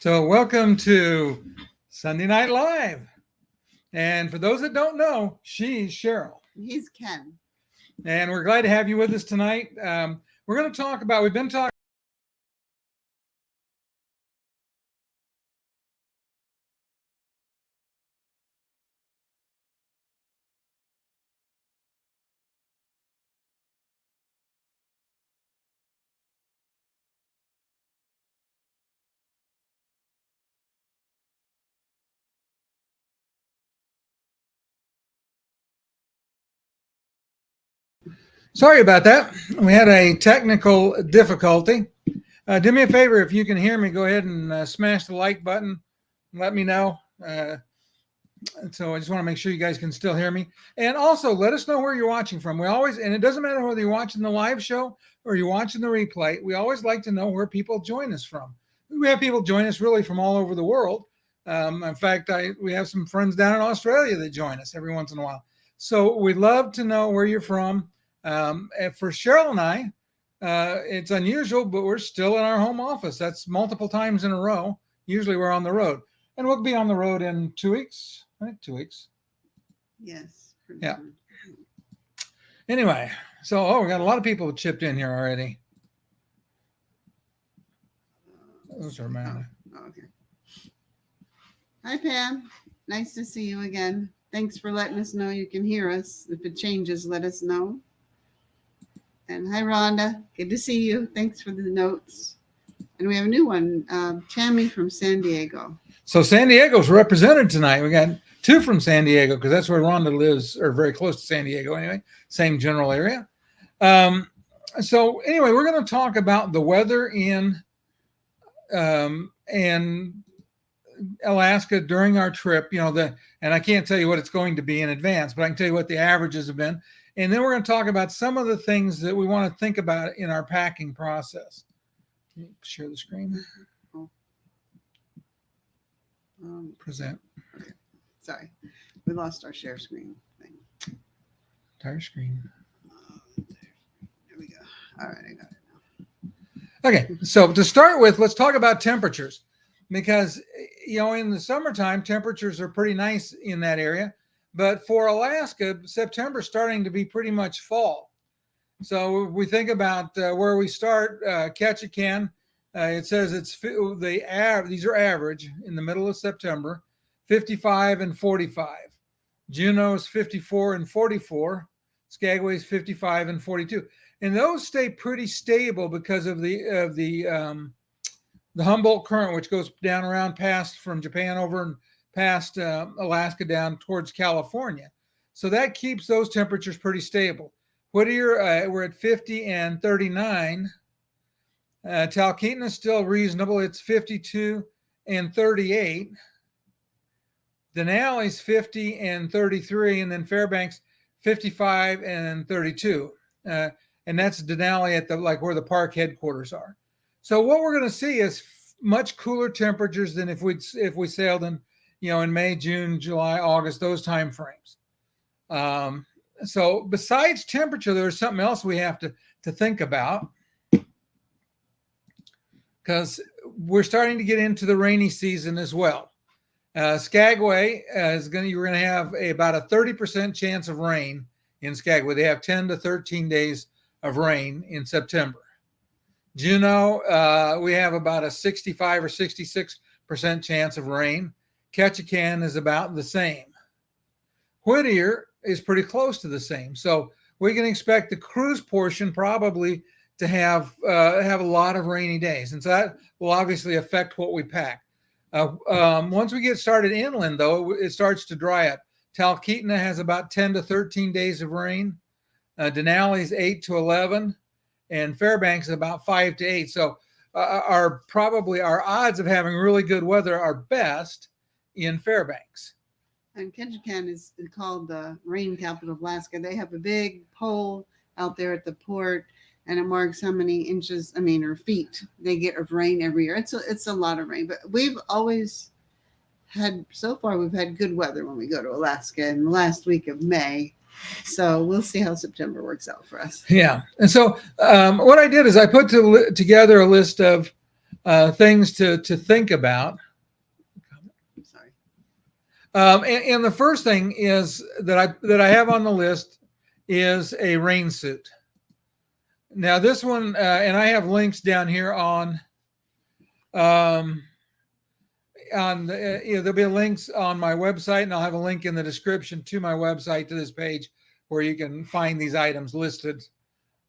So welcome to Sunday Night Live. And for those that don't know, she's Cheryl. He's Ken. And we're glad to have you with us tonight. We're going to talk about, we've been talking Sorry about that. We had a technical difficulty. Do me a favor, if you can hear me, go ahead and smash the like button and let me know. So I just want to make sure you guys can still hear me. And also let us know where you're watching from. We always, and it doesn't matter whether you're watching the live show or you're watching the replay, we always like to know where people join us from. We have people join us really from all over the world. In fact, we have some friends down in Australia that join us every once in a while. So we'd love to know where you're from. And for Cheryl and I, it's unusual, but we're still in our home office. That's multiple times in a row. Usually we're on the road. And we'll be on the road in 2 weeks. I think 2 weeks. Yes. Yeah. Anyway, so we got a lot of people chipped in here already. Those are mine. Okay. Hi, Pam. Nice to see you again. Thanks for letting us know you can hear us. If it changes, let us know. And hi, Rhonda. Good to see you. Thanks for the notes. And we have a new one, Tammy from San Diego. So San Diego's represented tonight. We got two from San Diego because that's where Rhonda lives, or very close to San Diego anyway, same general area. So anyway, we're going to talk about the weather in Alaska during our trip. And I can't tell you what it's going to be in advance, but I can tell you what the averages have been. And then we're going to talk about some of the things that we want to think about in our packing process. Can you share the screen? Present. Okay. Sorry. We lost our share screen thing. Entire screen. There we go. All right, I got it now. Okay, so to start with, let's talk about temperatures. Because, in the summertime, temperatures are pretty nice in that area. But for Alaska, September's starting to be pretty much fall. So if we think about where we start, Ketchikan, it says these are average in the middle of September, 55 and 45. Juneau's 54 and 44. Skagway's 55 and 42. And those stay pretty stable because of the Humboldt Current, which goes down around past from Japan over and past Alaska down towards California. So that keeps those temperatures pretty stable. Whittier, we're at 50 and 39. Talkeetna is still reasonable. It's 52 and 38. Denali's 50 and 33. And then Fairbanks, 55 and 32. And that's Denali at where the park headquarters are. So what we're going to see is much cooler temperatures than if we sailed in May, June, July, August, those time frames. So besides temperature, there's something else we have to think about, because we're starting to get into the rainy season as well. Skagway you're going to have about a 30% chance of rain in Skagway. They have 10 to 13 days of rain in September. Juneau, we have about a 65 or 66% chance of rain. Ketchikan is about the same. Whittier is pretty close to the same. So we can expect the cruise portion probably to have a lot of rainy days. And so that will obviously affect what we pack. Once we get started inland, though, it starts to dry up. Talkeetna has about 10 to 13 days of rain. Denali's 8 to 11. And Fairbanks is about 5 to 8. So our odds of having really good weather are best in Fairbanks. And Ketchikan is called the rain capital of Alaska. They have a big pole out there at the port, and it marks how many inches, or feet they get of rain every year. It's a lot of rain, but we've always we've had good weather when we go to Alaska in the last week of May. So we'll see how September works out for us. Yeah. And so what I did is I put together a list of things to think about. Sorry. And the first thing is that I have on the list is a rain suit. Now this one, and I have links down here on there'll be links on my website, and I'll have a link in the description to my website to this page where you can find these items listed.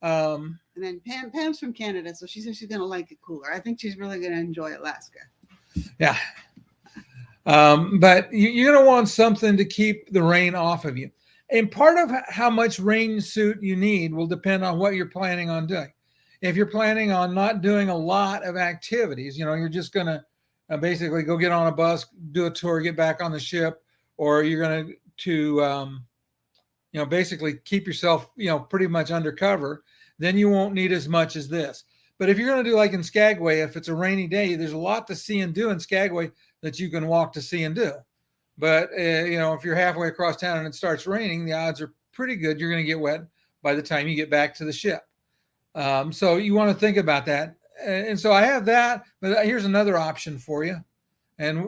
And then Pam's from Canada, so she says she's going to like it cooler. I think she's really going to enjoy Alaska. Yeah. But you're going to want something to keep the rain off of you. And part of how much rain suit you need will depend on what you're planning on doing. If you're planning on not doing a lot of activities, you're just going to basically go get on a bus, do a tour, get back on the ship, or you're going to basically keep yourself, pretty much undercover, then you won't need as much as this. But if you're going to do like in Skagway, if it's a rainy day, there's a lot to see and do in Skagway that you can walk to see and do. But, if you're halfway across town and it starts raining, the odds are pretty good you're going to get wet by the time you get back to the ship. So you want to think about that. And so I have that, but here's another option for you. And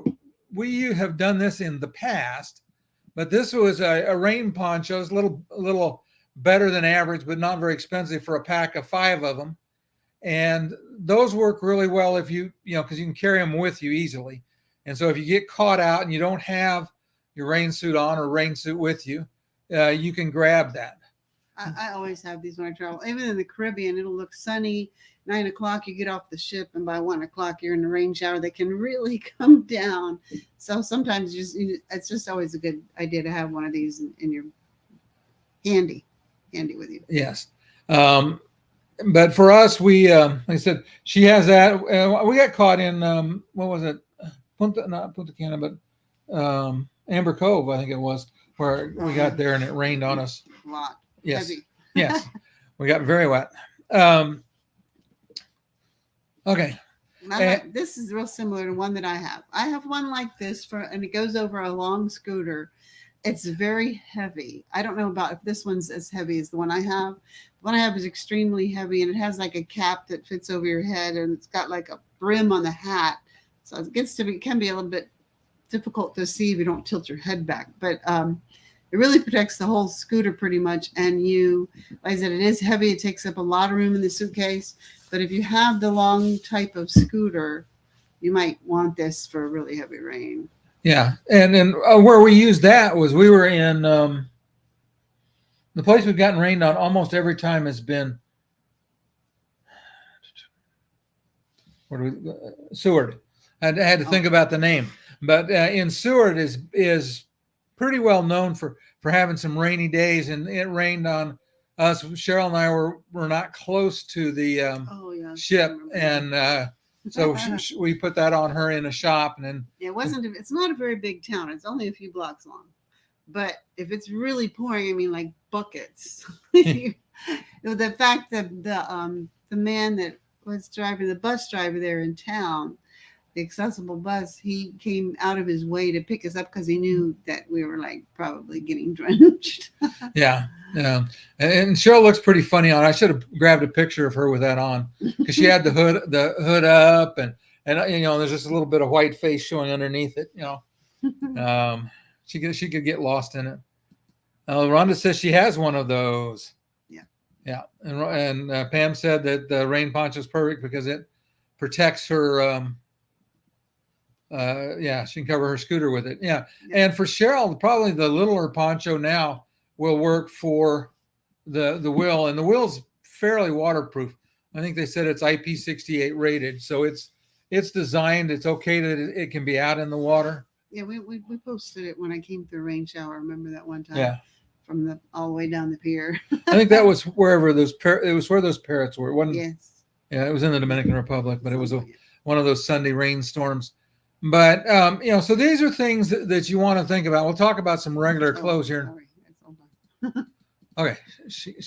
we have done this in the past, but this was a rain poncho. It's a little better than average, but not very expensive for a pack of 5 of them. And those work really well if because you can carry them with you easily. And so if you get caught out and you don't have your rain suit on or rain suit with you, you can grab that. I always have these when I travel. Even in the Caribbean, it'll look sunny. 9 o'clock, you get off the ship, and by 1 o'clock, you're in the rain shower. They can really come down. So sometimes it's just always a good idea to have one of these in your handy with you. Yes. But for us, we, like I said, she has that. We got caught in, what was it? Not Punta Cana, but Amber Cove, I think it was, where we got there and it rained on us. A lot. Yes. Heavy. Yes. We got very wet. Okay. This is real similar to one that I have. I have one like this and it goes over a long scooter. It's very heavy. I don't know about if this one's as heavy as the one I have. The one I have is extremely heavy, and it has like a cap that fits over your head, and it's got like a brim on the hat. So it can be a little bit difficult to see if you don't tilt your head back. But it really protects the whole scooter pretty much. And like I said, it is heavy. It takes up a lot of room in the suitcase. But if you have the long type of scooter, you might want this for really heavy rain. Yeah. And then where we used that was we were in the place we've gotten rained on almost every time has been Seward. I had to think about the name. But in Seward is pretty well known for having some rainy days, and it rained on us. Cheryl and I were not close to the ship, and so we put that on her in a shop, and then it's not a very big town. It's only a few blocks long, but if it's really pouring, I mean, like buckets. The fact that the man that was driving the bus driver there in town, the accessible bus, he came out of his way to pick us up because he knew that we were like probably getting drenched. Yeah. And Cheryl looks pretty funny on. I should have grabbed a picture of her with that on, because she had the hood up, and there's just a little bit of white face showing underneath it. She could get lost in it. Rhonda says she has one of those. Yeah. And Pam said that the rain poncho is perfect because it protects her. She can cover her scooter with it. Yeah. And for Cheryl, probably the littler poncho now will work for the Will, and the Will's fairly waterproof. I think they said it's IP68 rated, so it's designed. It's okay that it can be out in the water. Yeah, we posted it when I came through rain shower. Remember that one time? Yeah. From all the way down the pier. I think that was wherever it was where those parrots were. It wasn't, yes. Yeah, it was in the Dominican Republic, but it was one of those Sunday rainstorms. But so these are things that you want to think about. We'll talk about some regular clothes here. Sorry. Okay.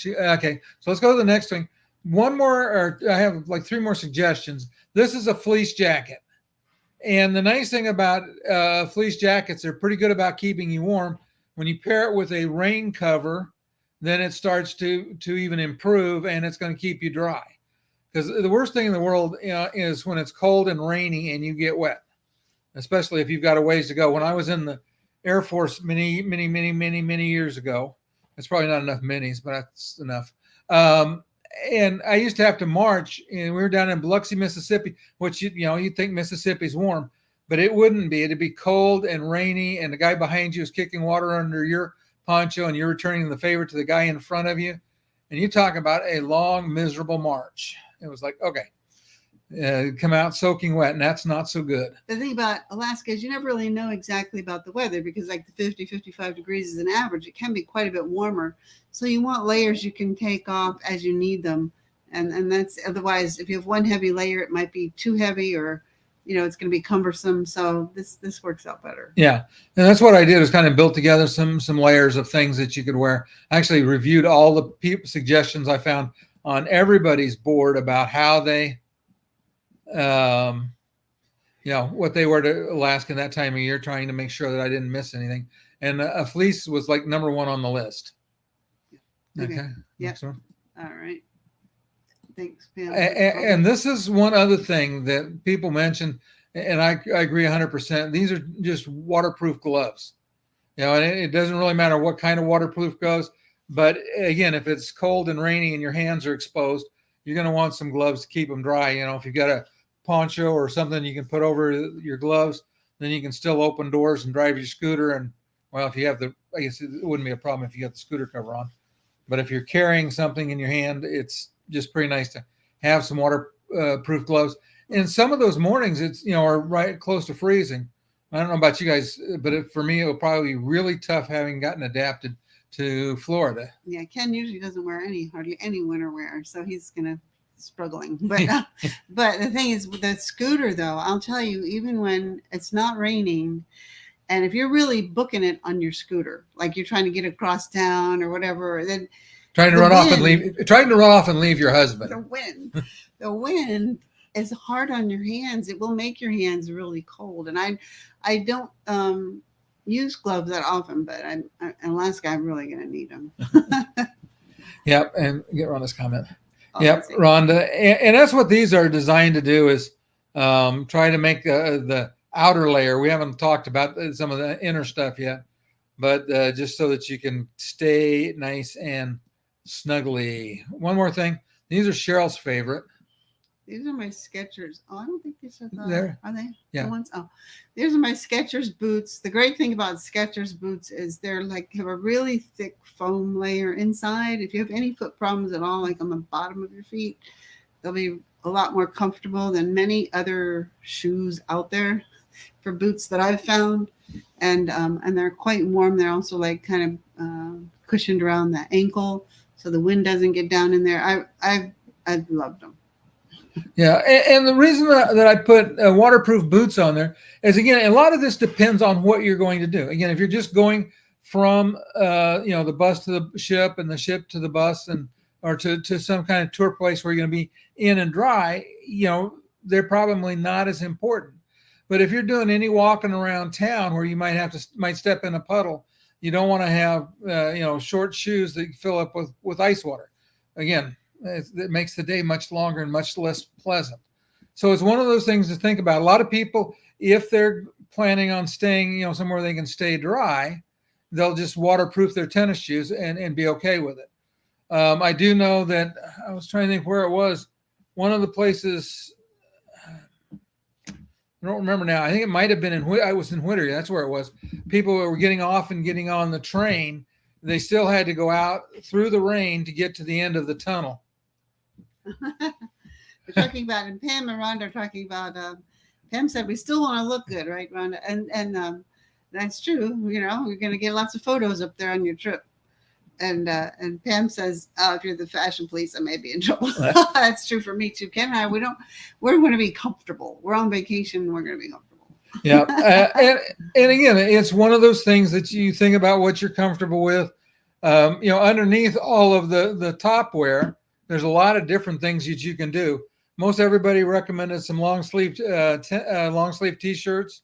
Okay. So let's go to the next thing. One more, or I have like 3 more suggestions. This is a fleece jacket. And the nice thing about fleece jackets, they're pretty good about keeping you warm. When you pair it with a rain cover, then it starts to even improve, and it's going to keep you dry. because the worst thing in the world, is when it's cold and rainy and you get wet, especially if you've got a ways to go. When I was in the Air Force many years ago, it's probably not enough minis, but that's enough. And I used to have to march, and we were down in Biloxi, Mississippi, which you'd think Mississippi's warm, but it wouldn't be. It'd be cold and rainy, and the guy behind you is kicking water under your poncho, and you're returning the favor to the guy in front of you. And you talk about a long, miserable march. It was like, okay, come out soaking wet, and that's not so good. The thing about Alaska is you never really know exactly about the weather, because like the 50, 55 degrees is an average. It can be quite a bit warmer. So you want layers you can take off as you need them. And that's, otherwise, if you have one heavy layer, it might be too heavy, or it's going to be cumbersome. So this works out better. Yeah. And that's what I did, is kind of built together some layers of things that you could wear. I actually reviewed all the suggestions I found on everybody's board about how they, what they wear to Alaska that time of year, trying to make sure that I didn't miss anything. And a fleece was like number one on the list. Okay. Yeah. All right. Thanks, Pam. And this is one other thing that people mention, and I agree 100%. These are just waterproof gloves. And it doesn't really matter what kind of waterproof goes. But again, if it's cold and rainy and your hands are exposed, you're going to want some gloves to keep them dry. If you've got a poncho or something you can put over your gloves, then you can still open doors and drive your scooter. And if you have I guess it wouldn't be a problem if you got the scooter cover on. But if you're carrying something in your hand, it's just pretty nice to have some waterproof gloves. And some of those mornings, it's, are right close to freezing. I don't know about you guys, but for me, it will probably be really tough having gotten adapted to Florida. Yeah, Ken usually doesn't wear hardly any winter wear, so he's gonna struggling. But but the thing is, with the scooter, though, I'll tell you, even when it's not raining, and if you're really booking it on your scooter, like you're trying to get across town or whatever, then trying to run off and leave your husband. The wind is hard on your hands. It will make your hands really cold. And I don't use gloves that often, but in Alaska, I'm really going to need them. Yep. And get Rhonda's comment. Yep, Rhonda. And that's what these are designed to do, is try to make the outer layer. We haven't talked about some of the inner stuff yet, but just so that you can stay nice and snuggly. One more thing. These are Cheryl's favorite. These are my Skechers. Oh, I don't think these are there. Are they? Yeah. The ones? Oh, these are my Skechers boots. The great thing about Skechers boots is they're have a really thick foam layer inside. If you have any foot problems at all, like on the bottom of your feet, they'll be a lot more comfortable than many other shoes out there for boots that I've found. And they're quite warm. They're also kind of cushioned around the ankle, so the wind doesn't get down in there. I've loved them. Yeah, and the reason that I put waterproof boots on there is, again, a lot of this depends on what you're going to do. Again, if you're just going from the bus to the ship and the ship to the bus, or to some kind of tour place where you're going to be in and dry, they're probably not as important. But if you're doing any walking around town where you might step in a puddle, you don't want to have short shoes that you fill up with ice water. Again, it makes the day much longer and much less pleasant. So it's one of those things to think about. A lot of people, if they're planning on staying, somewhere they can stay dry, they'll just waterproof their tennis shoes and be okay with it. I do know that I was trying to think where it was. One of the places, I don't remember now. I think it might have been I was in Whittier. That's where it was. People were getting off and getting on the train. They still had to go out through the rain to get to the end of the tunnel. We're talking about, and Pam and Rhonda are talking about, Pam said we still want to look good, right, Rhonda? And that's true. You're going to get lots of photos up there on your trip. And Pam says, if you're the fashion police, I may be in trouble. That's true for me too. Ken and I, we're going to be comfortable. We're on vacation. We're going to be comfortable. Yeah. And again, it's one of those things that you think about what you're comfortable with. Underneath all of the top wear, there's a lot of different things that you can do. Most everybody recommended some long sleeve t-shirts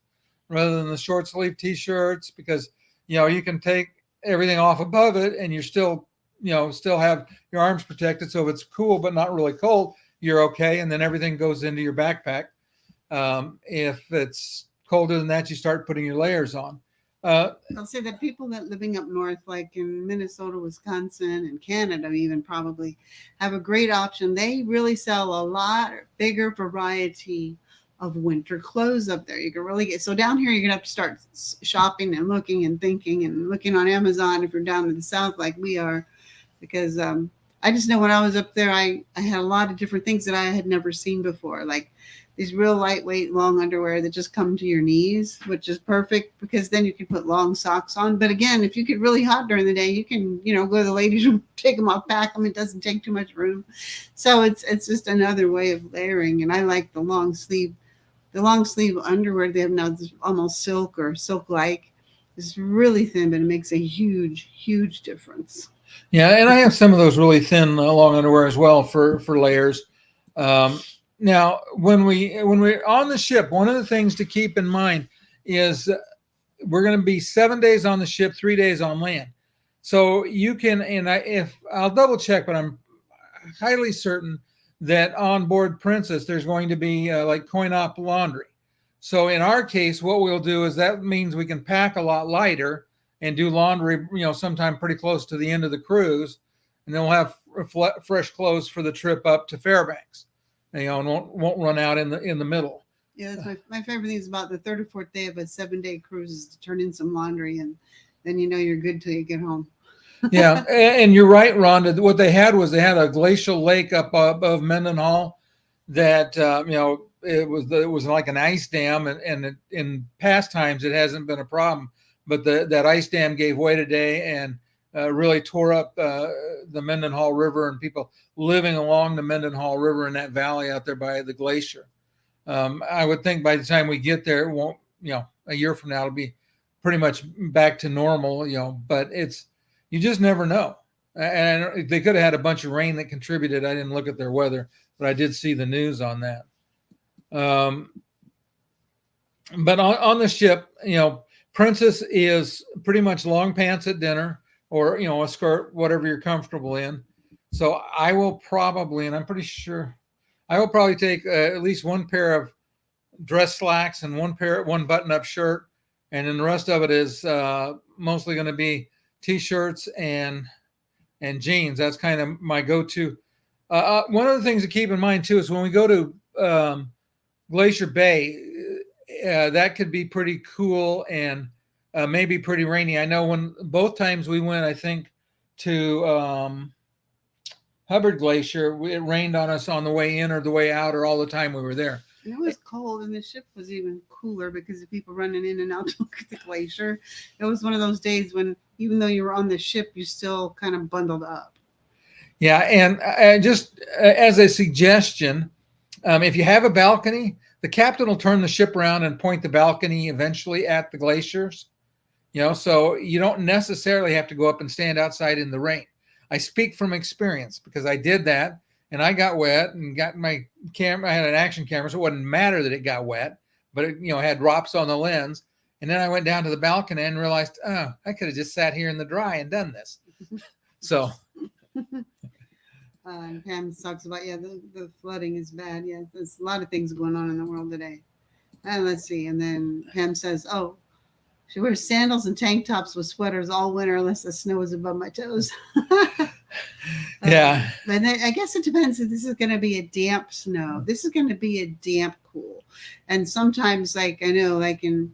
rather than the short sleeve t-shirts, because you can take everything off above it and you're still have your arms protected, so if it's cool but not really cold, you're okay. And then everything goes into your backpack. If it's colder than that, you start putting your layers on. I'll say that people that living up north, like in Minnesota, Wisconsin, and Canada, even probably have a great option. They really sell a lot bigger variety of winter clothes up there. You can really get, so down here, you're gonna have to start shopping and looking and thinking and looking on Amazon if you're down in the south like we are, because I just know when I was up there, I had a lot of different things that I had never seen before, like these real lightweight long underwear that just come to your knees, which is perfect because then you can put long socks on. But again, if you get really hot during the day, you can, go to the ladies' room, take them off, pack them. It doesn't take too much room. So it's just another way of layering. And I like the long sleeve underwear they have now, is almost silk or silk-like. It's really thin, but it makes a huge, huge difference. Yeah, and I have some of those really thin long underwear as well for layers. Now, when we're on the ship, one of the things to keep in mind is we're going to be 7 days on the ship, 3 days on land. So you can, if I'll double check, but I'm highly certain that on board Princess there's going to be like coin-op laundry. So in our case, what we'll do is that means we can pack a lot lighter and do laundry, sometime pretty close to the end of the cruise, and then we'll have fresh clothes for the trip up to Fairbanks. And won't run out in the middle. Yeah, that's my favorite thing is about the third or fourth day of a 7-day cruise is to turn in some laundry, and then you're good till you get home. Yeah, and you're right, Rhonda. What they had a glacial lake up above Mendenhall that it was like an ice dam, and in past times it hasn't been a problem, but that ice dam gave way today and really tore up the Mendenhall River and people living along the Mendenhall River in that valley out there by the glacier. I would think by the time we get there, it won't, a year from now, it'll be pretty much back to normal, but you just never know. And they could have had a bunch of rain that contributed. I didn't look at their weather, but I did see the news on that. But on the ship, Princess is pretty much long pants at dinner, or a skirt, whatever you're comfortable in. So I will probably, and I'm pretty sure, I will probably take at least one pair of dress slacks and one button-up shirt, and then the rest of it is mostly going to be t-shirts and jeans. That's kind of my go-to. One of the things to keep in mind too is when we go to Glacier Bay, that could be pretty cool and maybe pretty rainy. I know when both times we went, I think, to Hubbard Glacier, it rained on us on the way in or the way out or all the time we were there. And it was cold, and the ship was even cooler because of people running in and out to look at the glacier. It was one of those days when, even though you were on the ship, you still kind of bundled up. Yeah, and just as a suggestion, if you have a balcony, the captain will turn the ship around and point the balcony eventually at the glaciers. So you don't necessarily have to go up and stand outside in the rain. I speak from experience because I did that and I got wet and got my camera. I had an action camera, so it wouldn't matter that it got wet, but it, had drops on the lens. And then I went down to the balcony and realized, oh, I could have just sat here in the dry and done this. So. And Pam talks about, the flooding is bad. Yeah, there's a lot of things going on in the world today. And let's see. And then Pam says, oh, she wears sandals and tank tops with sweaters all winter unless the snow is above my toes. Yeah. And then I guess it depends if this is going to be a damp snow. This is going to be a damp cool. And sometimes, like, I know, like in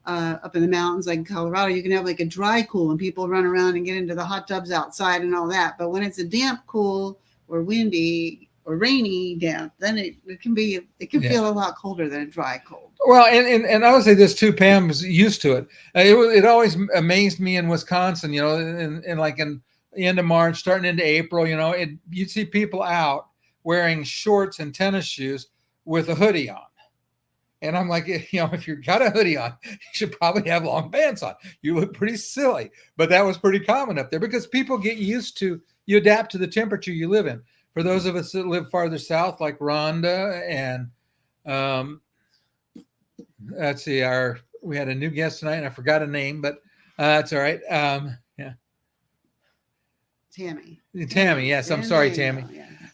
up in the mountains, like in Colorado, you can have like a dry cool and people run around and get into the hot tubs outside and all that. But when it's a damp cool or windy or rainy damp, then it can feel a lot colder than a dry cold. Well, and I would say this too, Pam was used to it. It always amazed me in Wisconsin, and like in the end of March, starting into April, you'd see people out wearing shorts and tennis shoes with a hoodie on. And I'm like, if you've got a hoodie on, you should probably have long pants on. You look pretty silly. But that was pretty common up there because people get used to, you adapt to the temperature you live in. For those of us that live farther south, like Rhonda and let's see, we had a new guest tonight and I forgot a name, but that's all right. Yeah. Tammy. Yes. I'm sorry, Tammy.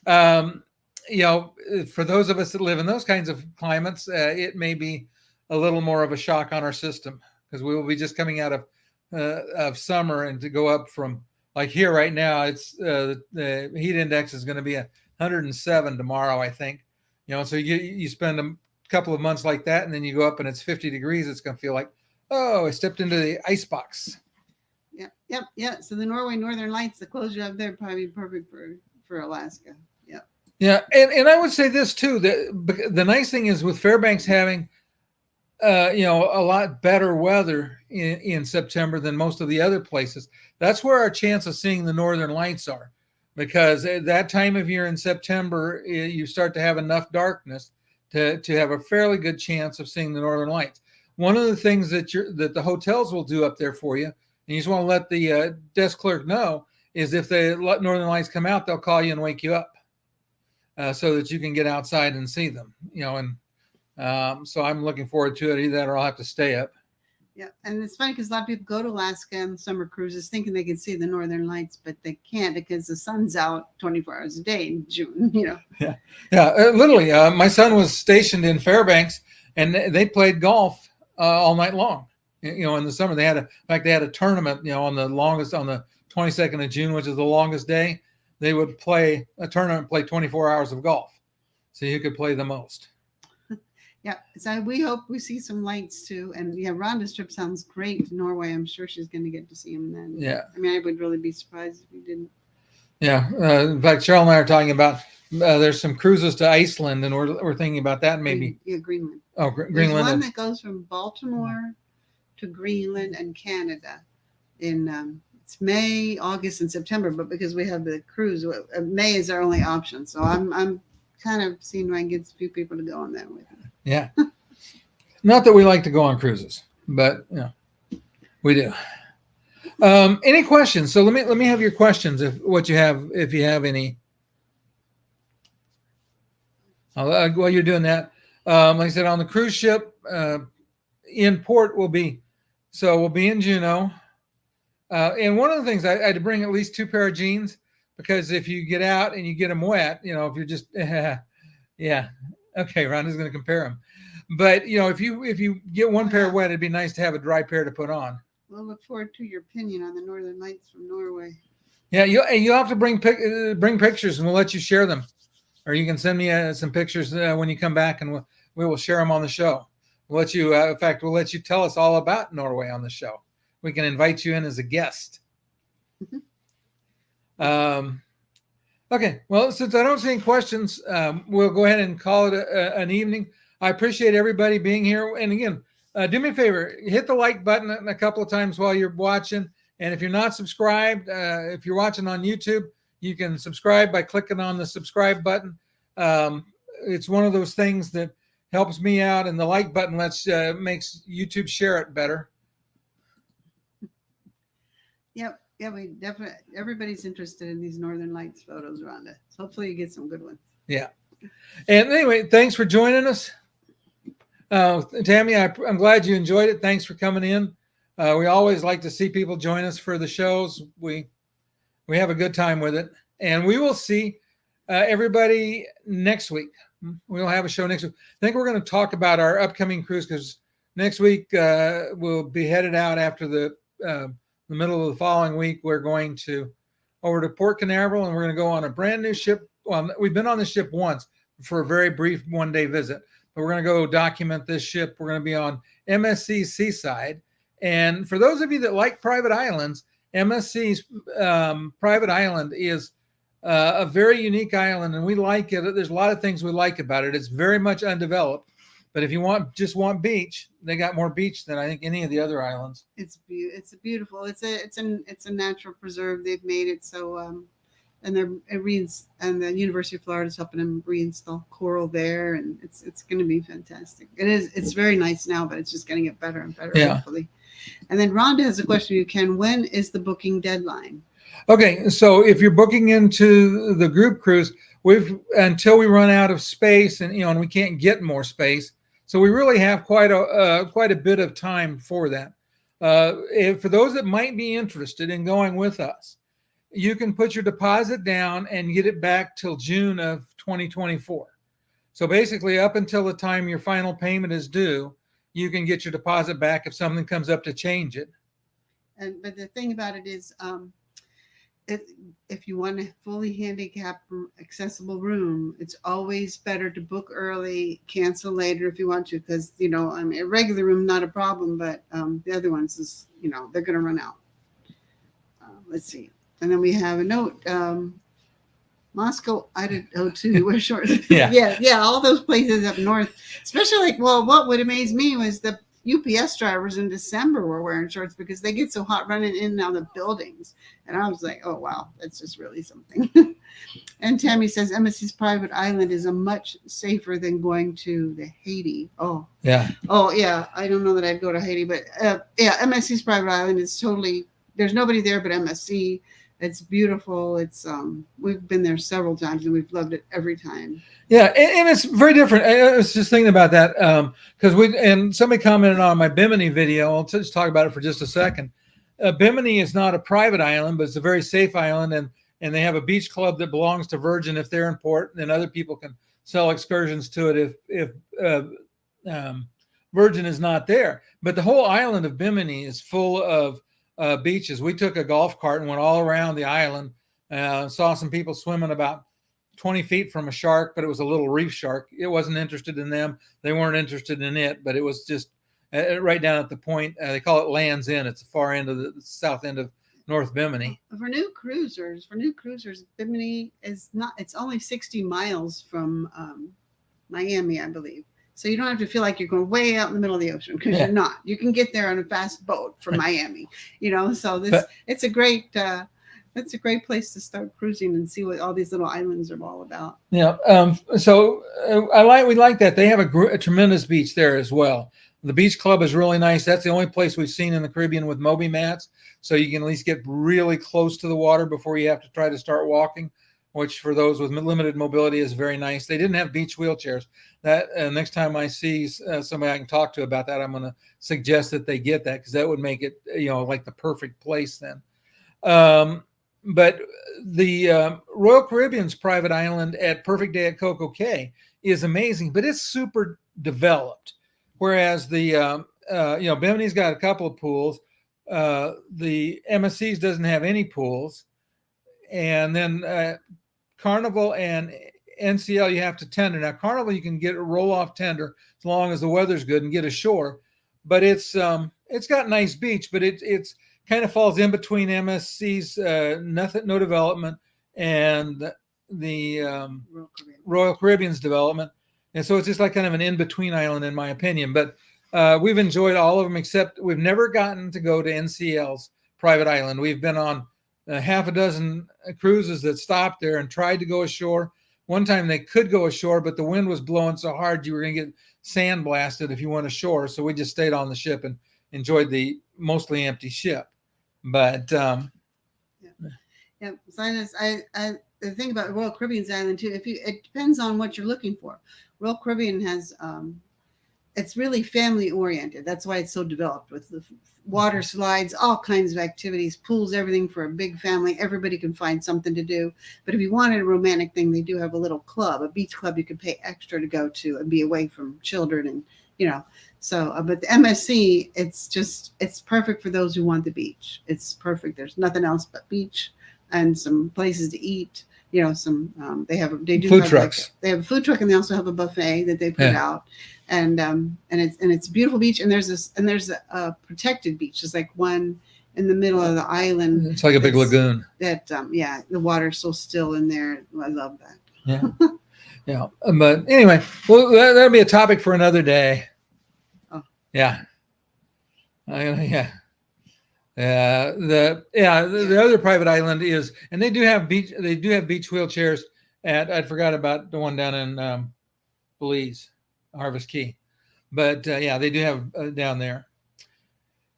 Yeah. For those of us that live in those kinds of climates, it may be a little more of a shock on our system because we will be just coming out of summer, and to go up from like here right now, it's the heat index is going to be 107 tomorrow, I think. So you spend a couple of months like that, and then you go up and it's 50 degrees. It's going to feel like, oh, I stepped into the ice box. Yeah. So the Northern Lights, the clothes you have there, probably perfect for Alaska. Yeah, and I would say this too. The nice thing is with Fairbanks having, a lot better weather in September than most of the other places. That's where our chance of seeing the Northern Lights are, because at that time of year in September, you start to have enough darkness to have a fairly good chance of seeing the Northern Lights. One of the things that the hotels will do up there for you, and you just want to let the desk clerk know, is if the Northern Lights come out, they'll call you and wake you up. So that you can get outside and see them, so I'm looking forward to it. Either that or I'll have to stay up. Yeah, and it's funny because a lot of people go to Alaska on summer cruises thinking they can see the Northern Lights, but they can't because the sun's out 24 hours a day in June. Yeah. Literally, my son was stationed in Fairbanks, and they played golf all night long. In the summer, they had a tournament. On the 22nd of June, which is the longest day. They would play a tournament, play 24 hours of golf, so you could play the most. Yeah, so we hope we see some lights too. And Rhonda's trip sounds great to Norway. I'm sure she's going to get to see them then. Yeah. I would really be surprised if we didn't. Yeah. In fact, Cheryl and I are talking about there's some cruises to Iceland, and we're thinking about that maybe. Greenland. Oh, Greenland. There's one that goes from Baltimore to Greenland and Canada in it's May, August, and September, but because we have the cruise, May is our only option. So I'm kind of seeing if I can get a few people to go on that with me. Yeah. Not that we like to go on cruises, but we do. Any questions? So let me have your questions if you have any. While you're doing that, like I said, on the cruise ship, in port we'll be in Juneau. And one of the things I had to bring at least 2 pair of jeans, because if you get out and you get them wet, if you're just, yeah. Okay. Rhonda's going to compare them, but if you get 1 pair wet, it'd be nice to have a dry pair to put on. We'll look forward to your opinion on the Northern Lights from Norway. Yeah. You'll have to bring pictures, and we'll let you share them, or you can send me some pictures when you come back, and we will share them on the show. We'll let you, in fact, we'll let you tell us all about Norway on the show. We can invite you in as a guest. Okay. Well, since I don't see any questions, we'll go ahead and call it an evening. I appreciate everybody being here. And again, do me a favor, hit the like button a couple of times while you're watching. And if you're not subscribed, if you're watching on YouTube, you can subscribe by clicking on the subscribe button. It's one of those things that helps me out, and the like button makes YouTube share it better. Yep. Yeah, we definitely, everybody's interested in these Northern Lights photos, Rhonda. So hopefully you get some good ones. Yeah. And anyway, thanks for joining us. Tammy, I'm glad you enjoyed it. Thanks for coming in. We always like to see people join us for the shows. We have a good time with it. And we will see everybody next week. We'll have a show next week. I think we're going to talk about our upcoming cruise, because next week we'll be headed out after the middle of the following week. We're going over to Port Canaveral, and we're going to go on a brand new ship. Well, we've been on the ship once for a very brief 1-day visit, but we're going to go document this ship. We're going to be on MSC Seaside. And for those of you that like private islands, MSC's private island is a very unique island, and we like it. There's a lot of things we like about it. It's very much undeveloped. But if you just want beach, they got more beach than I think any of the other islands. It's beautiful. It's a natural preserve. They've made it so, and the University of Florida is helping them reinstall coral there, and it's going to be fantastic. It's very nice now, but it's just going to get better and better, hopefully. And then Rhonda has a question for you, Ken. When is the booking deadline? Okay, so if you're booking into the group cruise, until we run out of space, and we can't get more space. So we really have quite a bit of time for that. For those that might be interested in going with us, you can put your deposit down and get it back till June of 2024. So basically, up until the time your final payment is due, you can get your deposit back if something comes up to change it. But the thing about it is, if you want a fully handicapped accessible room, it's always better to book early, cancel later if you want to, because I mean, a regular room not a problem, but the other ones is they're going to run out. Let's see, and then we have a note. Moscow, Idaho too. We're short. yeah. All those places up north, especially what would amaze me was the UPS drivers in December were wearing shorts because they get so hot running in and out of buildings. And I was like, oh, wow, that's just really something. And Tammy says MSC's private island is a much safer than going to the Haiti. Oh, yeah. I don't know that I'd go to Haiti, but MSC's private island is totally, there's nobody there but MSC. It's beautiful. It's we've been there several times and we've loved it every time. Yeah, and it's very different. I was just thinking about that because somebody commented on my Bimini video. I'll just talk about it for just a second. Bimini is not a private island, but it's a very safe island, and they have a beach club that belongs to Virgin if they're in port, and then other people can sell excursions to it if Virgin is not there. But the whole island of Bimini is full of beaches. We took a golf cart and went all around the island. Saw some people swimming about 20 feet from a shark, but it was a little reef shark. It wasn't interested in them. They weren't interested in it, but it was just right down at the point. They call it Land's End. It's the far end of the south end of North Bimini. For new cruisers, Bimini is not. It's only 60 miles from Miami, I believe. So you don't have to feel like you're going way out in the middle of the ocean because you're not. You can get there on a fast boat from Miami. So it's a great place to start cruising and see what all these little islands are all about. Yeah. We like that. They have a tremendous beach there as well. The beach club is really nice. That's the only place we've seen in the Caribbean with Moby mats. So you can at least get really close to the water before you have to try to start walking, which for those with limited mobility is very nice. They didn't have beach wheelchairs. That next time I see somebody I can talk to about that, I'm going to suggest that they get that because that would make it, like the perfect place then. But the Royal Caribbean's private island at Perfect Day at Coco Cay is amazing, but it's super developed. Whereas the Bimini's got a couple of pools. The MSC's doesn't have any pools, and then Carnival and NCL you have to tender. Now Carnival you can get a roll off tender as long as the weather's good and get ashore, but it's got nice beach, but it's kind of falls in between MSC's no development and the Royal Caribbean's development, and so it's just like kind of an in between island in my opinion. But we've enjoyed all of them except we've never gotten to go to NCL's private island. We've been on half a dozen cruises that stopped there and tried to go ashore. One time they could go ashore, but the wind was blowing so hard you were going to get sand blasted if you went ashore. So we just stayed on the ship and enjoyed the mostly empty ship. But So the thing about Royal Caribbean's island too, it depends on what you're looking for. Royal Caribbean has it's really family oriented. That's why it's so developed with the water slides, all kinds of activities, pools, everything for a big family. Everybody can find something to do. But if you wanted a romantic thing, they do have a little club, a beach club you could pay extra to go to and be away from children. And, so, but the MSC, it's perfect for those who want the beach. It's perfect. There's nothing else but beach and some places to eat. They do food trucks. They have a food truck and they also have a buffet that they put out. And it's a beautiful beach, and there's a protected beach. There's like one in the middle of the island. It's like a big lagoon. That the water's so still in there. I love that. Yeah, yeah. But anyway, well, that'll be a topic for another day. Oh. Yeah. Yeah. The other private island is, and they do have beach wheelchairs I forgot about the one down in Belize. Harvest Key, but they do have down there.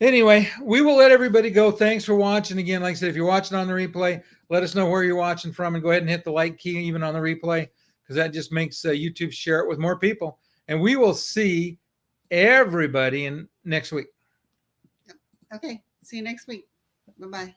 Anyway, we will let everybody go. Thanks for watching. Again, like I said, if you're watching on the replay, let us know where you're watching from and go ahead and hit the like key even on the replay, because that just makes YouTube share it with more people. And we will see everybody in next week. Okay, see you next week. Bye-bye.